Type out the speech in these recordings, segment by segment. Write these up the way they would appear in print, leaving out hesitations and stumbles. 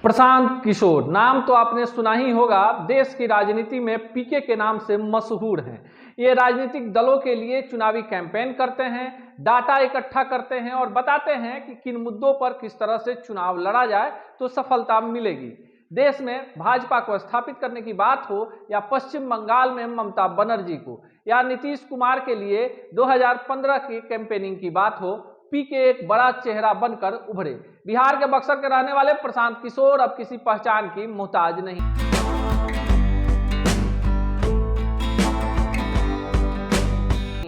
प्रशांत किशोर नाम तो आपने सुना ही होगा। देश की राजनीति में पीके के नाम से मशहूर हैं। ये राजनीतिक दलों के लिए चुनावी कैंपेन करते हैं, डाटा इकट्ठा करते हैं और बताते हैं कि किन मुद्दों पर किस तरह से चुनाव लड़ा जाए तो सफलता मिलेगी। देश में भाजपा को स्थापित करने की बात हो या पश्चिम बंगाल में ममता बनर्जी को या नीतीश कुमार के लिए 2015 की कैंपेनिंग की बात हो, पीके एक बड़ा चेहरा बनकर उभरे। बिहार के बक्सर के रहने वाले प्रशांत किशोर अब किसी पहचान की मोहताज नहीं।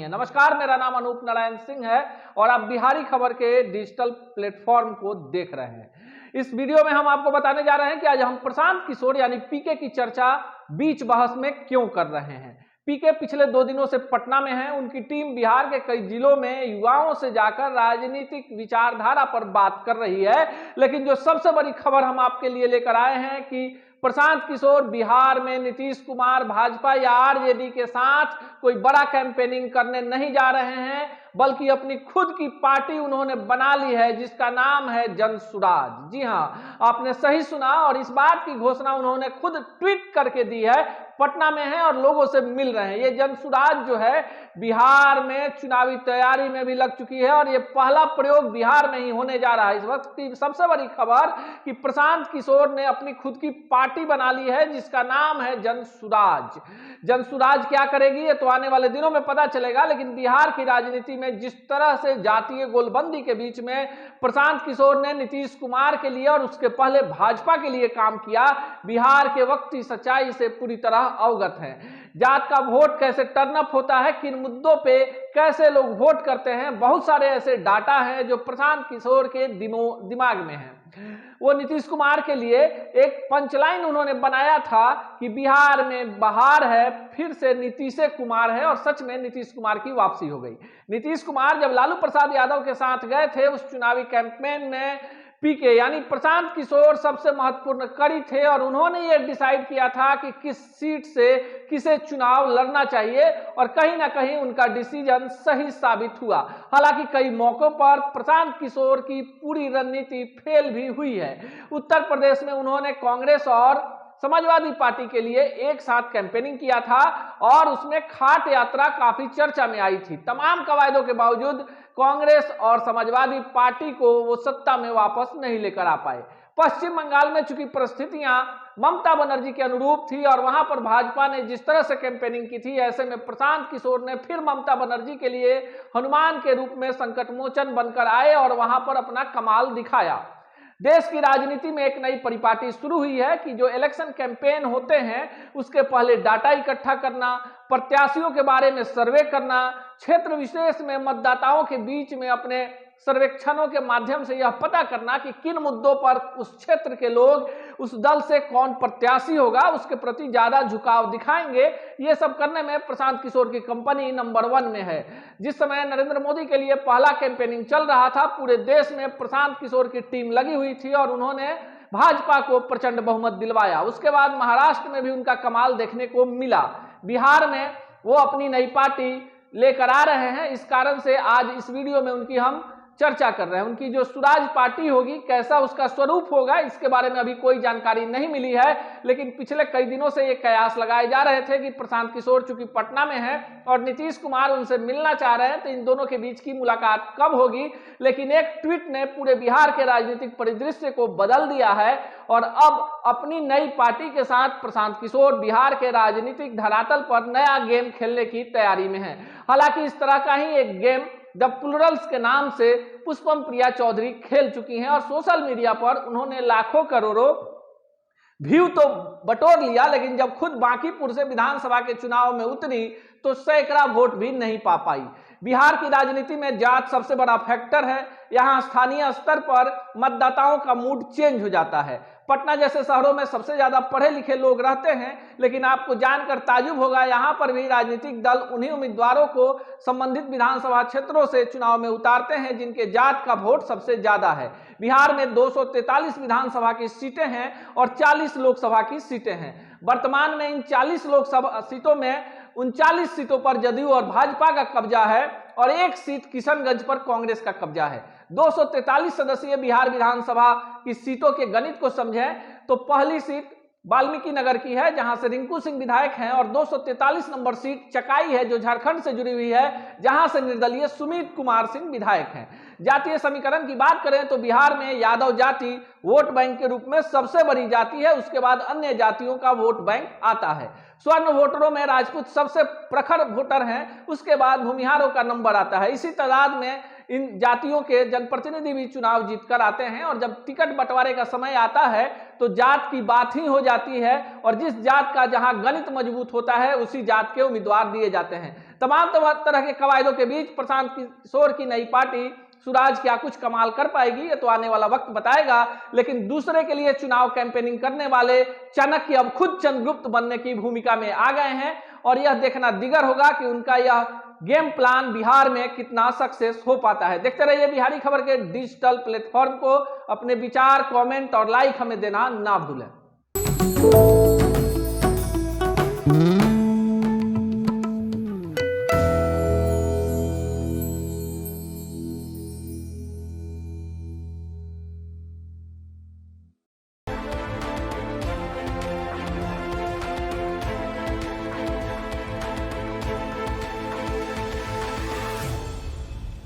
नमस्कार, मेरा नाम अनूप नारायण सिंह है और आप बिहारी खबर के डिजिटल प्लेटफॉर्म को देख रहे हैं। इस वीडियो में हम आपको बताने जा रहे हैं कि आज हम प्रशांत किशोर यानी पीके की चर्चा बीच बहस में क्यों कर रहे हैं। पीके पिछले 2 दिनों से पटना में है। उनकी टीम बिहार के कई जिलों में युवाओं से जाकर राजनीतिक विचारधारा पर बात कर रही है। लेकिन जो सबसे बड़ी खबर हम आपके लिए लेकर आए हैं कि प्रशांत किशोर बिहार में नीतीश कुमार, भाजपा या आरजेडी के साथ कोई बड़ा कैंपेनिंग करने नहीं जा रहे हैं, बल्कि अपनी खुद की पार्टी उन्होंने बना ली है जिसका नाम है जनसुराज। जी हाँ, आपने सही सुना और इस बात की घोषणा उन्होंने खुद ट्वीट करके दी है। पटना में है और लोगों से मिल रहे हैं। ये जनसुराज जो है बिहार में चुनावी तैयारी में भी लग चुकी है और ये पहला प्रयोग बिहार में ही होने जा रहा है। इस वक्त की सबसे बड़ी खबर कि प्रशांत किशोर ने अपनी खुद की पार्टी बना ली है जिसका नाम है जनसुराज। जनसुराज क्या करेगी ये तो आने वाले दिनों में पता चलेगा। लेकिन बिहार की राजनीति में जिस तरह से जातीय गोलबंदी के बीच में प्रशांत किशोर ने नीतीश कुमार के लिए और उसके पहले भाजपा के लिए काम किया, बिहार के वक्ती सच्चाई से पूरी तरह अवगत है। जात का वोट कैसे टर्नअप होता है, किन मुद्दों पे कैसे लोग वोट करते हैं, बहुत सारे ऐसे डाटा हैं जो प्रशांत किशोर के दिमाग में है। वो नीतीश कुमार के लिए एक पंचलाइन उन्होंने बनाया था कि बिहार में बहार है, फिर से नीतीश कुमार है, और सच में नीतीश कुमार की वापसी हो गई। नीतीश कुमार जब लालू प्रसाद यादव के साथ गए थे उस चुनावी कैंपेन में, पीके यानी प्रशांत किशोर सबसे महत्वपूर्ण कड़ी थे और उन्होंने ये डिसाइड किया था कि किस सीट से किसे चुनाव लड़ना चाहिए और कहीं ना कहीं उनका डिसीजन सही साबित हुआ। हालांकि कई मौकों पर प्रशांत किशोर की पूरी रणनीति फेल भी हुई है। उत्तर प्रदेश में उन्होंने कांग्रेस और समाजवादी पार्टी के लिए एक साथ कैंपेनिंग किया था और उसमें खाट यात्रा काफी चर्चा में आई थी। तमाम कवायदों के बावजूद कांग्रेस और समाजवादी पार्टी को वो सत्ता में वापस नहीं लेकर आ पाए। पश्चिम बंगाल में चूंकि परिस्थितियां ममता बनर्जी के अनुरूप थी और वहां पर भाजपा ने जिस तरह से कैंपेनिंग की थी, ऐसे में प्रशांत किशोर ने फिर ममता बनर्जी के लिए हनुमान के रूप में संकट मोचन बनकर आए और वहां पर अपना कमाल दिखाया। देश की राजनीति में एक नई परिपाटी शुरू हुई है कि जो इलेक्शन कैंपेन होते हैं उसके पहले डाटा इकट्ठा करना, प्रत्याशियों के बारे में सर्वे करना, क्षेत्र विशेष में मतदाताओं के बीच में अपने सर्वेक्षणों के माध्यम से यह पता करना कि किन मुद्दों पर उस क्षेत्र के लोग उस दल से कौन प्रत्याशी होगा उसके प्रति ज्यादा झुकाव दिखाएंगे। ये सब करने में प्रशांत किशोर की कंपनी नंबर 1 में है। जिस समय नरेंद्र मोदी के लिए पहला कैंपेनिंग चल रहा था, पूरे देश में प्रशांत किशोर की टीम लगी हुई थी और उन्होंने भाजपा को प्रचंड बहुमत दिलवाया। उसके बाद महाराष्ट्र में भी उनका कमाल देखने को मिला। बिहार में वो अपनी नई पार्टी लेकर आ रहे हैं। इस कारण से आज इस वीडियो में उनकी हम चर्चा कर रहे हैं। उनकी जो सुराज पार्टी होगी, कैसा उसका स्वरूप होगा, इसके बारे में अभी कोई जानकारी नहीं मिली है। लेकिन पिछले कई दिनों से ये कयास लगाए जा रहे थे कि प्रशांत किशोर चूंकि पटना में है और नीतीश कुमार उनसे मिलना चाह रहे हैं, तो इन दोनों के बीच की मुलाकात कब होगी। लेकिन एक ट्वीट ने पूरे बिहार के राजनीतिक परिदृश्य को बदल दिया है और अब अपनी नई पार्टी के साथ प्रशांत किशोर बिहार के राजनीतिक धरातल पर नया गेम खेलने की तैयारी में है। हालांकि इस तरह का ही एक गेम द प्लूरल्स के नाम से पुष्पम प्रिया चौधरी खेल चुकी हैं और सोशल मीडिया पर उन्होंने लाखों करोड़ों व्यू तो बटोर लिया, लेकिन जब खुद बांकीपुर से विधानसभा के चुनाव में उतरी तो सैकड़ा वोट भी नहीं पा पाई। बिहार की राजनीति में जात सबसे बड़ा फैक्टर है। यहाँ स्थानीय स्तर पर मतदाताओं का मूड चेंज हो जाता है। पटना जैसे शहरों में सबसे ज्यादा पढ़े लिखे लोग रहते हैं, लेकिन आपको जानकर ताजुब होगा यहाँ पर भी राजनीतिक दल उन्हीं उम्मीदवारों को संबंधित विधानसभा क्षेत्रों से चुनाव में उतारते हैं जिनके जात का वोट सबसे ज्यादा है। बिहार में 243 विधानसभा की सीटें हैं और 40 लोकसभा की सीटें हैं। वर्तमान में इन 40 लोकसभा सीटों में 39 सीटों पर जदयू और भाजपा का कब्जा है और एक सीट किशनगंज पर कांग्रेस का कब्जा है। 243 सदस्यीय बिहार विधानसभा की सीटों के गणित को समझें तो पहली सीट वाल्मीकि नगर की है जहां से रिंकू सिंह विधायक हैं, और 243 नंबर सीट चकाई है जो झारखंड से जुड़ी हुई है, जहां से निर्दलीय सुमित कुमार सिंह विधायक हैं। जातीय समीकरण की बात करें तो बिहार में यादव जाति वोट बैंक के रूप में सबसे बड़ी जाति है, उसके बाद अन्य जातियों का वोट बैंक आता है। स्वर्ण वोटरों में राजपूत सबसे प्रखर वोटर हैं, उसके बाद भूमिहारों का नंबर आता है। इसी तादाद में इन जातियों के जनप्रतिनिधि भी चुनाव जीतकर आते हैं, और जब टिकट बंटवारे का समय आता है तो जात की बात ही हो जाती है, और जिस जात का जहां गणित मजबूत होता है उसी जात के उम्मीदवार दिए जाते हैं। तमाम तरह के कवायदों के बीच प्रशांत किशोर की नई पार्टी सुराज क्या कुछ कमाल कर पाएगी, ये तो आने वाला वक्त बताएगा। लेकिन दूसरे के लिए चुनाव कैंपेनिंग करने वाले चाणक्य अब खुद चंद्रगुप्त बनने की भूमिका में आ गए हैं, और यह देखना दिगर होगा कि उनका यह गेम प्लान बिहार में कितना सक्सेस हो पाता है। देखते रहिए बिहारी खबर के डिजिटल प्लेटफॉर्म को। अपने विचार, कमेंट और लाइक हमें देना ना भूलें।